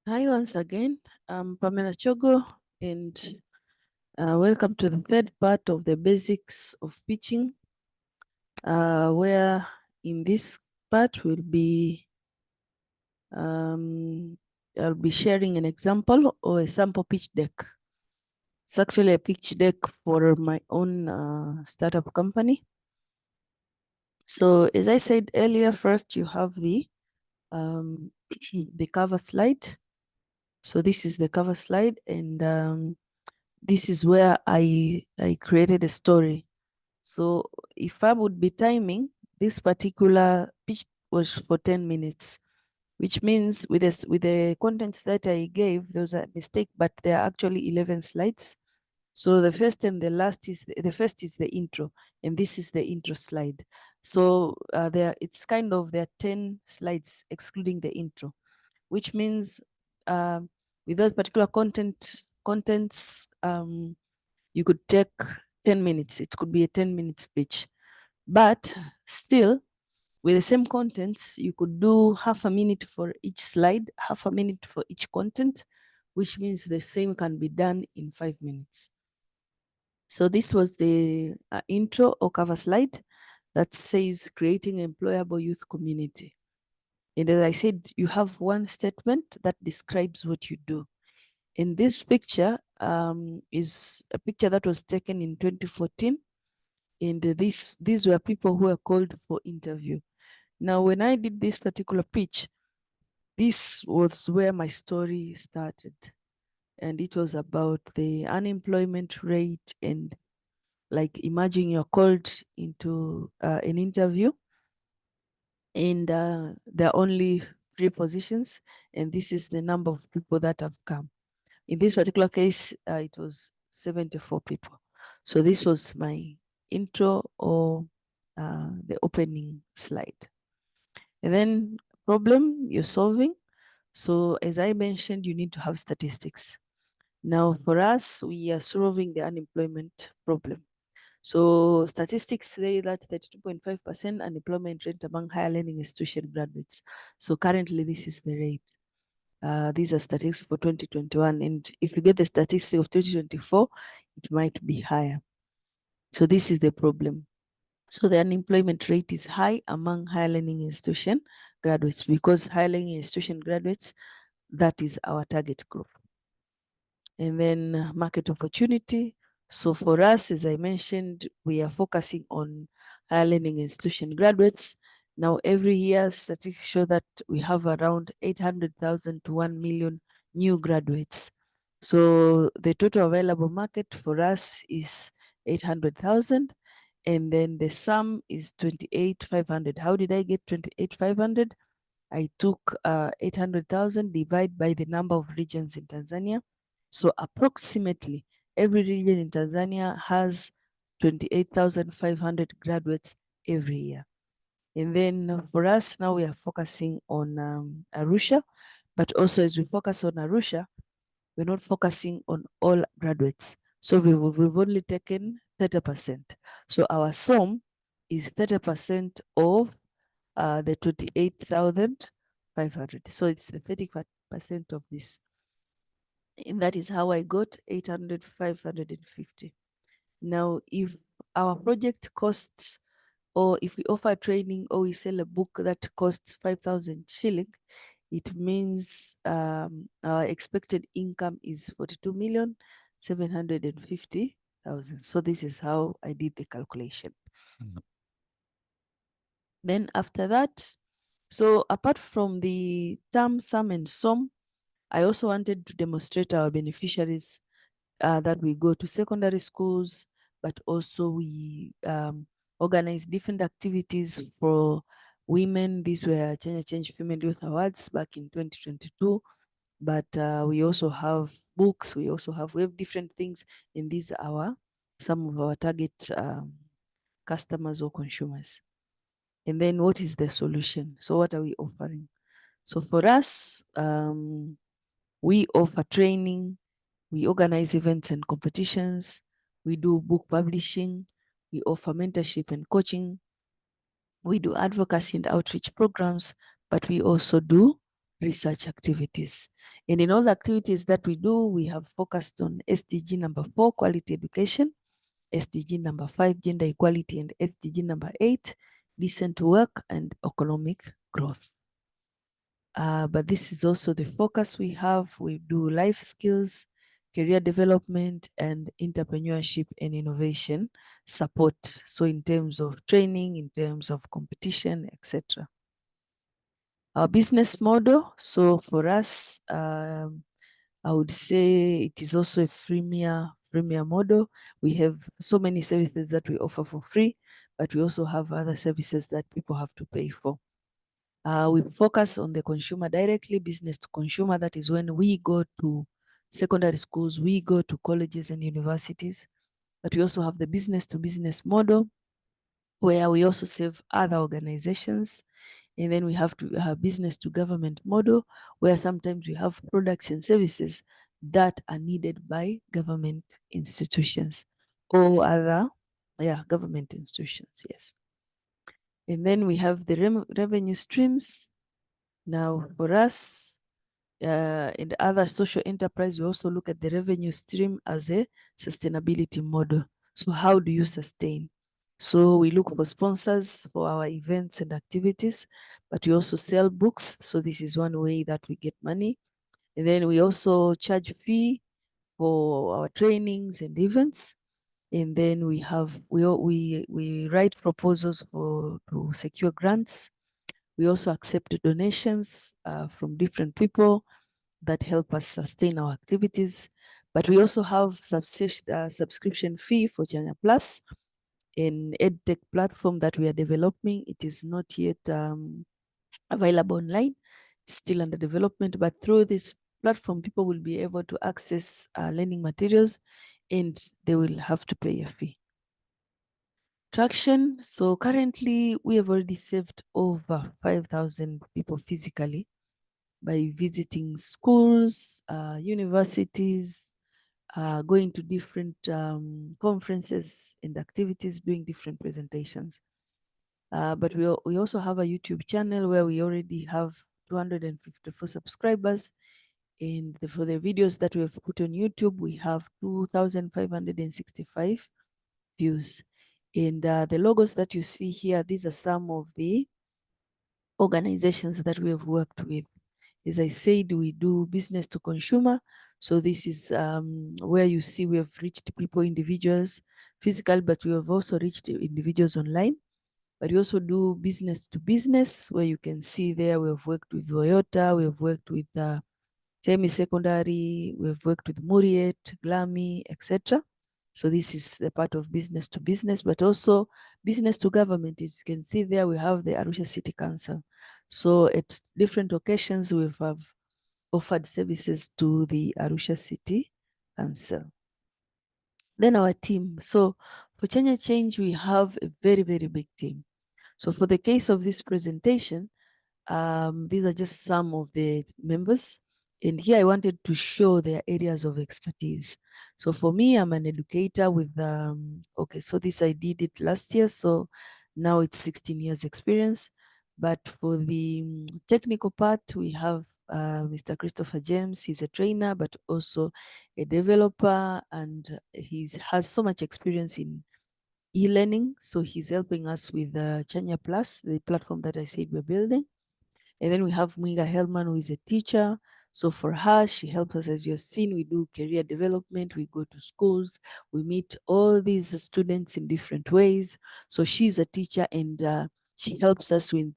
Hi, once again. I'm Pamela Chogo, and welcome to the third part of the basics of pitching, where in this part I'll be sharing an example or a sample pitch deck. It's actually a pitch deck for my own startup company. So as I said earlier, first you have the cover slide. So this is the cover slide, and this is where I created a story. So if I would be timing, this particular pitch was for 10 minutes, which means with the contents that I gave, there was a mistake, but there are actually 11 slides. So the first and the last is the first is the intro, and this is the intro slide. So it's kind of there are 10 slides excluding the intro, which means with those particular contents, you could take 10 minutes. It could be a 10-minute speech. But still, with the same contents, you could do half a minute for each slide, half a minute for each content, which means the same can be done in 5 minutes. So this was the intro or cover slide that says creating employable youth community. And as I said, you have one statement that describes what you do. In this picture is a picture that was taken in 2014. And these were people who were called for interview. Now, when I did this particular pitch, this was where my story started. And it was about the unemployment rate, and like imagine you're called into an interview, and there are only 3 positions, and this is the number of people that have come. In this particular case, it was 74 people. So this was my intro or the opening slide. And then problem you're solving. So as I mentioned, you need to have statistics. Now for us, we are solving the unemployment problem. So statistics say that 32.5% unemployment rate among higher learning institution graduates. So currently this is the rate. These are statistics for 2021. And if you get the statistics of 2024, it might be higher. So this is the problem. So the unemployment rate is high among higher learning institution graduates, because higher learning institution graduates, that is our target group. And then market opportunity. So for us, as I mentioned, we are focusing on higher learning institution graduates. Now, every year, statistics show that we have around 800,000 to 1 million new graduates. So the total available market for us is 800,000, and then the sum is 28,500. How did I get 28,500? I took 800,000 divided by the number of regions in Tanzania. So approximately every region in Tanzania has 28,500 graduates every year. And then for us now, we are focusing on Arusha, but also as we focus on Arusha, we're not focusing on all graduates. So we've only taken 30%. So our sum is 30% of the 28,500. So it's the 30% of this. And that is how I got 800, 550. Now, if our project costs, or if we offer training or we sell a book that costs 5,000 shilling, it means our expected income is 42,750,000. So this is how I did the calculation. Then after that, so apart from the term, sum, and sum, I also wanted to demonstrate our beneficiaries that we go to secondary schools, but also we organize different activities for women. These were Change Female Youth Awards back in 2022. But we also have books, we have different things, and these are some of our target customers or consumers. And then what is the solution? So what are we offering? So for us, we offer training, we organize events and competitions, we do book publishing, we offer mentorship and coaching, we do advocacy and outreach programs, but we also do research activities. And in all the activities that we do, we have focused on SDG number 4, quality education, SDG number 5, gender equality, and SDG number 8, decent work and economic growth. But this is also the focus we have. We do life skills, career development, and entrepreneurship and innovation support. So in terms of training, in terms of competition, etc. Our business model. So for us, I would say it is also a freemium model. We have so many services that we offer for free, but we also have other services that people have to pay for. We focus on the consumer directly, business to consumer. That is when we go to secondary schools, we go to colleges and universities, but we also have the business to business model where we also serve other organizations. And then we have to have business to government model where sometimes we have products and services that are needed by government institutions or other, government institutions, yes. And then we have the revenue streams. Now, for us, in other social enterprise, we also look at the revenue stream as a sustainability model. So how do you sustain? So we look for sponsors for our events and activities, but we also sell books. So this is one way that we get money. And then we also charge fee for our trainings and events. And then we have, we write proposals to secure grants. We also accept donations from different people that help us sustain our activities. But we also have subscription fee for Chanya Plus, an EdTech platform that we are developing. It is not yet available online. It's still under development, but through this platform, people will be able to access learning materials and they will have to pay a fee. Traction. So currently we have already saved over 5,000 people physically by visiting schools, universities, going to different conferences and activities, doing different presentations. But we also have a YouTube channel where we already have 254 subscribers. And for the videos that we have put on YouTube, we have 2,565 views. And the logos that you see here, these are some of the organizations that we have worked with. As I said, we do business to consumer. So this is where you see we have reached people, individuals, physical, but we have also reached individuals online. But we also do business to business, where you can see there we have worked with Toyota, we have worked with Temi Secondary, we have worked with Muriet, Glami, etc. So this is the part of business to business, but also business to government. As you can see there, we have the Arusha City Council. So at different occasions, we have offered services to the Arusha City Council. Then our team. So for Chanya Change, we have a very, very big team. So for the case of this presentation, these are just some of the members. And here I wanted to show their areas of expertise. So for me, I'm an educator with, okay, so this I did it last year. So now it's 16 years experience. But for the technical part, we have Mr. Christopher James. He's a trainer, but also a developer, and he has so much experience in e-learning. So he's helping us with Chanya Plus, the platform that I said we're building. And then we have Mwinga Hellman, who is a teacher. So for her, she helps us, as you've seen, we do career development, we go to schools, we meet all these students in different ways. So she's a teacher and she helps us with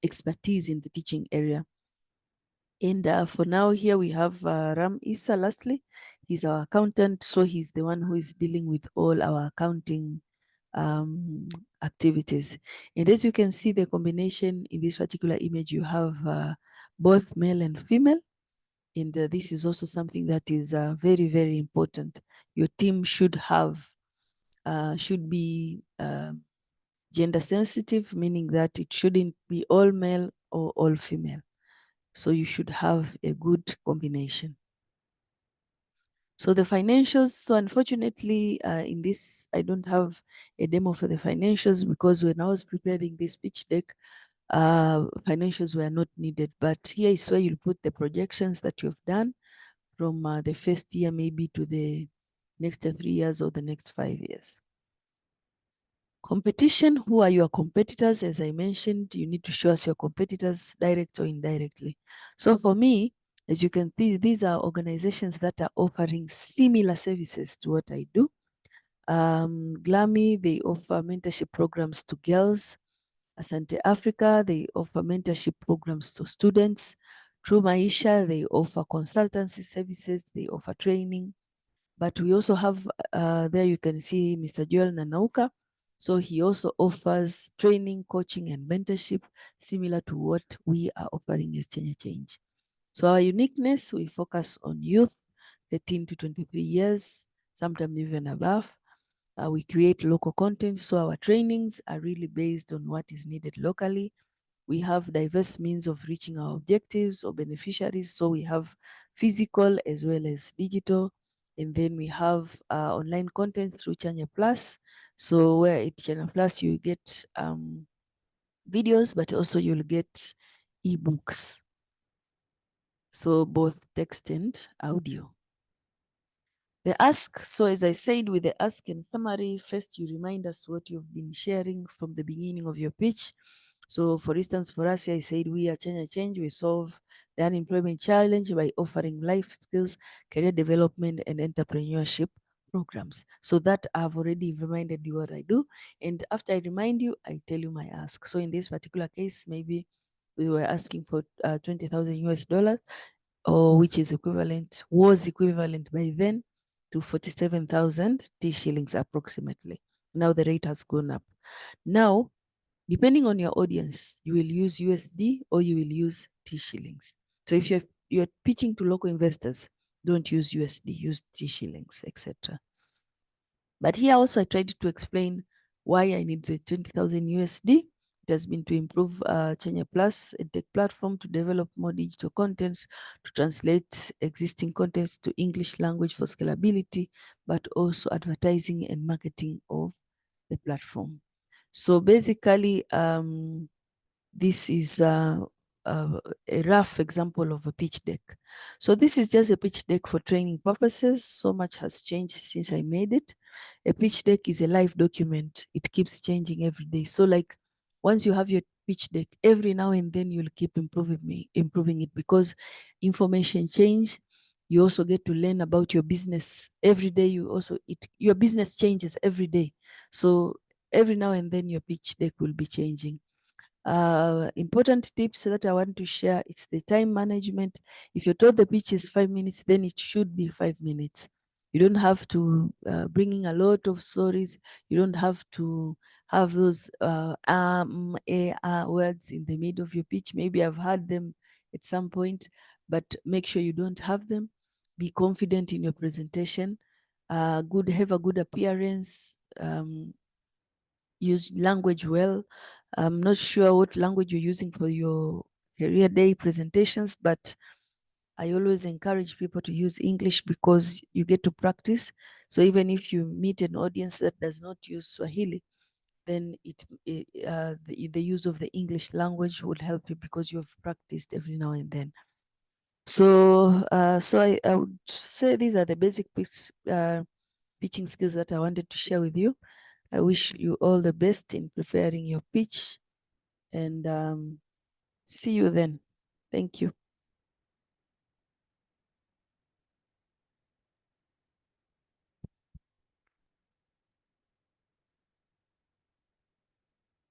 expertise in the teaching area. And for now here we have Ram Issa lastly. He's our accountant, so he's the one who is dealing with all our accounting activities. And as you can see, the combination in this particular image, you have both male and female. And this is also something that is very, very important. Your team should have, should be gender sensitive, meaning that it shouldn't be all male or all female. So you should have a good combination. So the financials, so unfortunately in this, I don't have a demo for the financials because when I was preparing this pitch deck, financials were not needed. But here is where you'll put the projections that you've done from the first year maybe to the next 3 years or the next 5 years. Competition, who are your competitors? As I mentioned, you need to show us your competitors, direct or indirectly. So for me, as you can see, these are organizations that are offering similar services to what I do. GLAMI, they offer mentorship programs to girls. Asante Africa, they offer mentorship programs to students. True Maisha, they offer consultancy services, they offer training. But we also have, there you can see Mr. Joel Nanauka. So he also offers training, coaching, and mentorship similar to what we are offering as Kenya Change. So our uniqueness, we focus on youth, 13 to 23 years, sometimes even above. We create local content, so our trainings are really based on what is needed locally. We have diverse means of reaching our objectives or beneficiaries, so we have physical as well as digital. And then we have online content through Chanya Plus. So where at Chanya Plus you get videos, but also you'll get ebooks. So both text and audio. The ask, so as I said with the ask and summary, first you remind us what you've been sharing from the beginning of your pitch. So for instance, for us, I said we are Kenya Change, we solve the unemployment challenge by offering life skills, career development, and entrepreneurship programs. So that I've already reminded you what I do. And after I remind you, I tell you my ask. So in this particular case, maybe we were asking for 20,000 US dollars, or which is equivalent, was equivalent by then to 47,000 T shillings approximately. Now the rate has gone up. Now, depending on your audience, you will use USD or you will use T shillings. So if you're pitching to local investors, don't use USD, use T shillings, etc. But here also I tried to explain why I need the 20,000 USD. It has been to improve Kenya Plus EdTech platform, to develop more digital contents, to translate existing contents to English language for scalability, but also advertising and marketing of the platform. So basically, this is a rough example of a pitch deck. So this is just a pitch deck for training purposes. So much has changed since I made it. A pitch deck is a live document. It keeps changing every day. So like once you have your pitch deck, every now and then you'll keep improving it because information change. You also get to learn about your business every day. Your business changes every day. So every now and then your pitch deck will be changing. Important tips that I want to share, it's the time management. If you're told the pitch is 5 minutes, then it should be 5 minutes. You don't have to bring in a lot of stories. You don't have to have those words in the middle of your pitch. Maybe I've had them at some point, but make sure you don't have them. Be confident in your presentation. Have a good appearance. Use language well. I'm not sure what language you're using for your career day presentations, but I always encourage people to use English because you get to practice. So even if you meet an audience that does not use Swahili, then the use of the English language would help you because you have practiced every now and then. So I would say these are the basic pitching skills that I wanted to share with you. I wish you all the best in preparing your pitch, and see you then. Thank you.